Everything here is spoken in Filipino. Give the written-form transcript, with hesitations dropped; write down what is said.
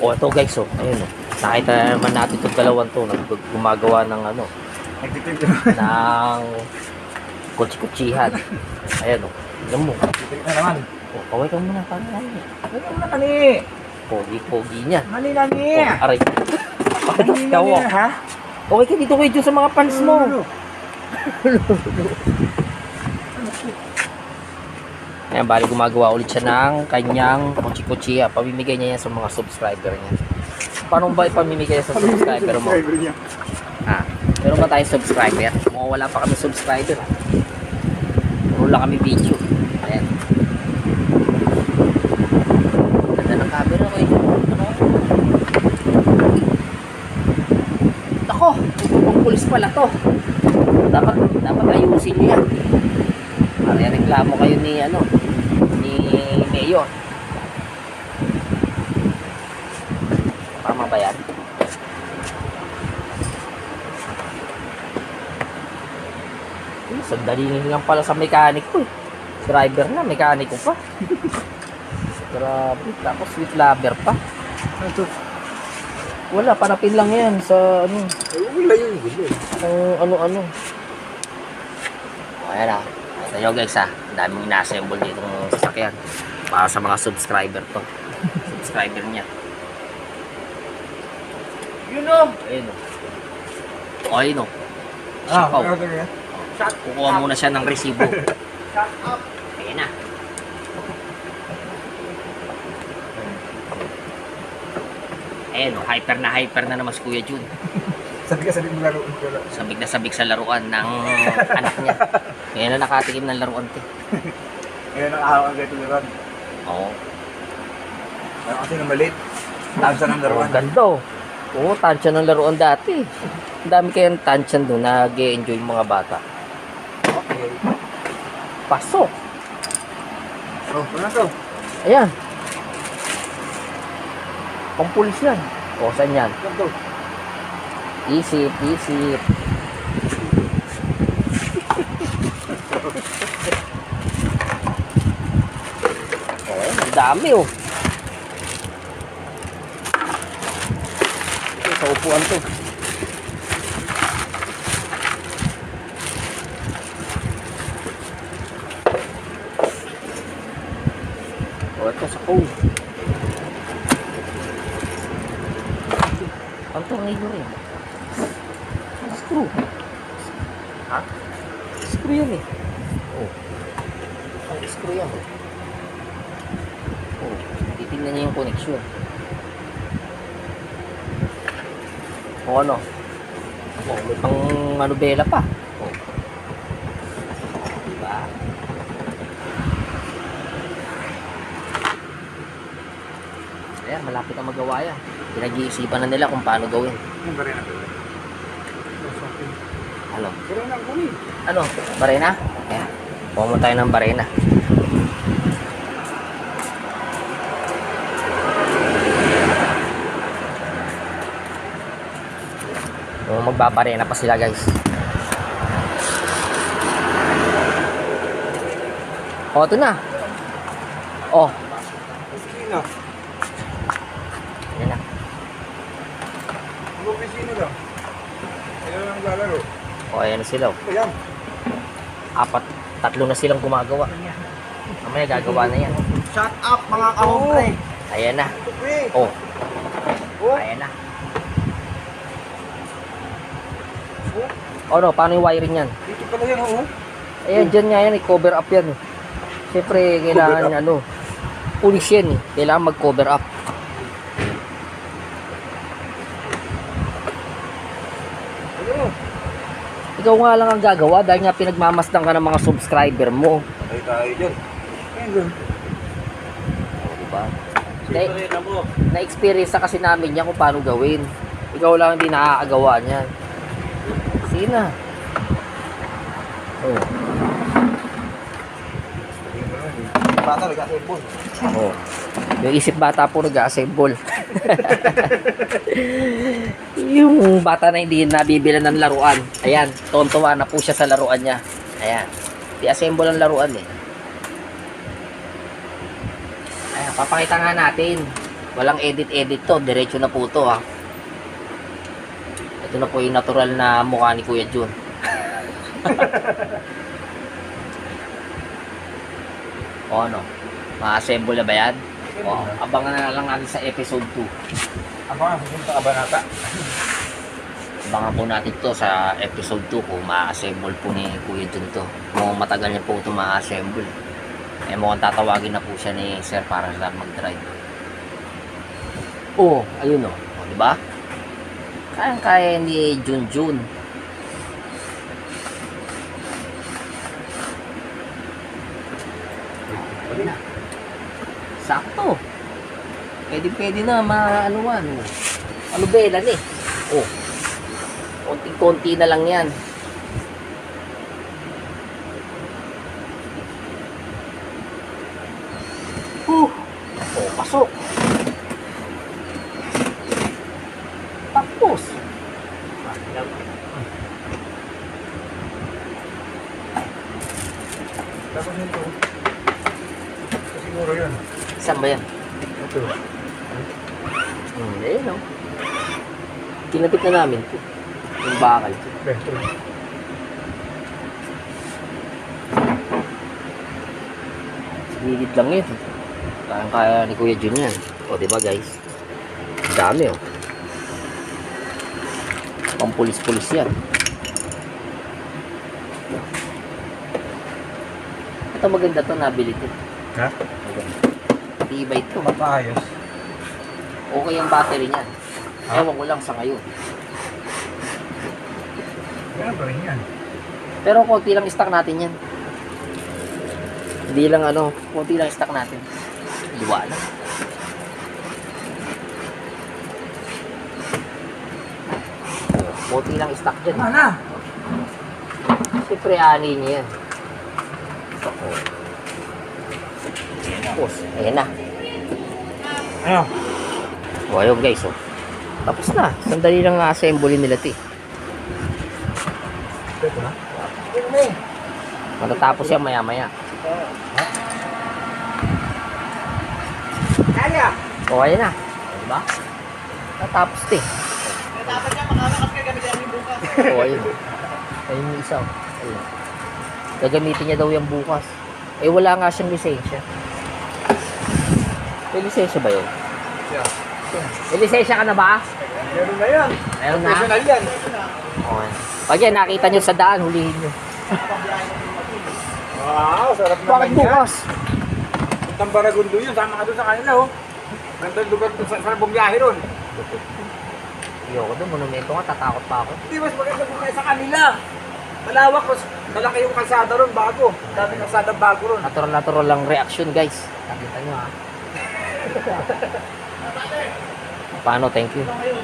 O ito guys, oh. Ayun, oh. Nakita na naman natin itong dalawang to. Gumagawa ng ano. Nagtitinto. Ng kutsi-kutsihan. Ayan, oh. Alam mo. Nagtitinto na naman. Oh, kaway ka muna. Paano yan? Ito na kani. Pogi-pogi niya. Mali na ni. Oh, aray. Pakitas Mali ka, na ni, oh. ha? Okay ka dito kayo sa mga fans mo. Ayan, bali gumagawa ulit siya ng kanyang kutsi-kutsiya. Pamimigay niya yan sa mga subscriber niya. Paano ba ipamimigay sa subscriber mo? Ah, meron ba tayong subscriber? Mukhang wala pa kami subscriber. Puro lang kami video. Ayan. Ganda ng camera ko eh. Ano? Ako, pang pulis pala to. Dapat ayusin niya. Para reklamo kayo ni ni Mayor. Tama ba yan? Sandali lang pala sa mekaniko eh. Driver na, mekaniko pa. Grabe, tapos sweet lover pa. Ito. Wala, panapin lang yan sa ano. Wala yung gulo. Ano. Ayan ah. Ito nyo guys ah. Ang daming ina-assemble dito ng sasakyan. Para sa mga subscriber to. Subscriber niya. Yun o. Ayun o. O ayun o. Ah, Sipaw. okay yan. Kukuha muna siya ng resibo. Shut up. Ayan na. Ayan o. Hyper na naman si Kuya Jun. Sabi ka mo laro. Sabik na sabik sa laruan ng anak niya. Ngayon na nakatikim ng laruan te. Ngayon ang araw ang gato liran. Oo. Ano kasi na maliit. Tansa ng laruan. Ganda o. Oo, tansya ng laruan dati. Ang dami kayang tansyan doon. Nag-e-enjoy yung mga bata. Okay. Pasok. Oh, ano to? Ayan. Pampulis yan. O, saan yan? Ano to? Isip. O, ayan. Ang dami o. Ito, sa upuan to. O, ito sa phone. Ang tornilyo rin. Screw. Ha? Screw yan eh. Oh. Ang screw yan. Oh. Titignan niya yung connection. O ano? Oh, may pang manubela pa. Oh. Diba? Ayan, malapit na magawa yan. Pinag-iisipan na nila kung paano gawin. Yung ba rin ako? Ano? Pero na ako eh. Ano? Barena? Ayan. Pumunta tayo ng barena. Magbabarena pa sila guys. O, ito na. O. Opisina. Ayan na. Ang opisina lang. Ayan lang lalaro. O, ayan na sila. Ayan. Tatlo na silang gumagawa. Mamaya gagawa na yan. Shut up mga kahompre. Ayan na. Oh. O. Ayan na. O, no, paano yung wiring yan? Dito pala yan oh. Ayan, dyan nga yan, i-cover up yan. Siyempre, kailangan, pulis yan eh. Kailangan mag-cover up. Ano? Ikaw nga lang ang gagawa dahil nga pinagmamasdan ka ng mga subscriber mo. Patay tayo dyan. Ayun. Diba? Na-experience na kasi namin yan kung paano gawin. Ikaw lang hindi nakakagawa niyan. Sige na. Oh. Bata nag-assemble. Oh. Yung isip bata po nag-assemble. Yung bata na hindi nabibila ng laruan. Ayan, tontuwa na po siya sa laruan niya. Ayan. I-assemble ang laruan eh. Ayan, papakita nga natin. Walang edit-edit to. Diretso na po to, ha. Ito na po yung natural na mukha ni Kuya Jun. O ano? Ma-assemble na ba yan? O, abangan na lang natin sa episode 2. Ako nga, pupunta ka ba nata? Abangan po natin to sa episode 2 kung ma-assemble po ni Kuya Jun to. Mukhang matagal niya po ito ma-assemble. Eh mukhang tatawagin na po siya ni Sir para sa mag-drive. Oh, ayun oh. O, diba? Kayang-kaya ni Junjun. Pwede na. Sakto. Pwede na maanuan. Ano ba yan eh? Oh. Konting-konti na lang yan. Oh, pasok. Tapos. Tapos nito. Siguro yun. Saan ba yan? Ito. Ayun o. Kinapit na namin ito. Yung bakal. Ito. Gilid lang yun. Kaya ni Kuya Jun yan. O, diba guys? Ang dami o. Pampulis-pulis yan. Ito maganda to, nabili to. Ha? Maganda. Tibay ito. Mapayos. Okay ang battery niyan. Ha? Ewan ko lang sa ngayon. Ganun pa rin yan. Pero konti lang stock natin yan. Hindi lang ano, konti lang stock natin. Iwala. Konti lang stock dyan. Mana? Siyempre, ani niya yan. Tapos, ayan na. Ano? O, ayun guys, oh. Tapos na. Sandali lang na-assemble nila ito eh. Ito na? Matatapos yan maya-maya. Kaya! O, ayan na. Diba? Natapos ito eh. Dapat niya makalakas kay gamit namin bukas. O, ayun. Ayun yung isa. Oh. Ayun. Gagamitin niya daw yung bukas. Eh, wala nga siyang lisensya. May lisensya ba yun? Yeah. May lisensya ka na ba? Meron na yan. Meron na? Professional yan. Okay. Pag yan, nakita nyo sa daan, hulihin nyo. Wow, sarap Bakit naman yan. bukas? Puntang Baragundo yun. Sama ka doon sa kanila, oh. Gandang lugar doon sa bumiyahe ron. Ayoko doon, monumento nga, tatakot pa ako. Hindi, mas maganda bumiyahe sa kanila. Malawak, mas malaki yung kalsada ron bago. Dami kalsada bago ron. Natural lang reaction, guys. Nakita nyo ha. Paano? Thank you.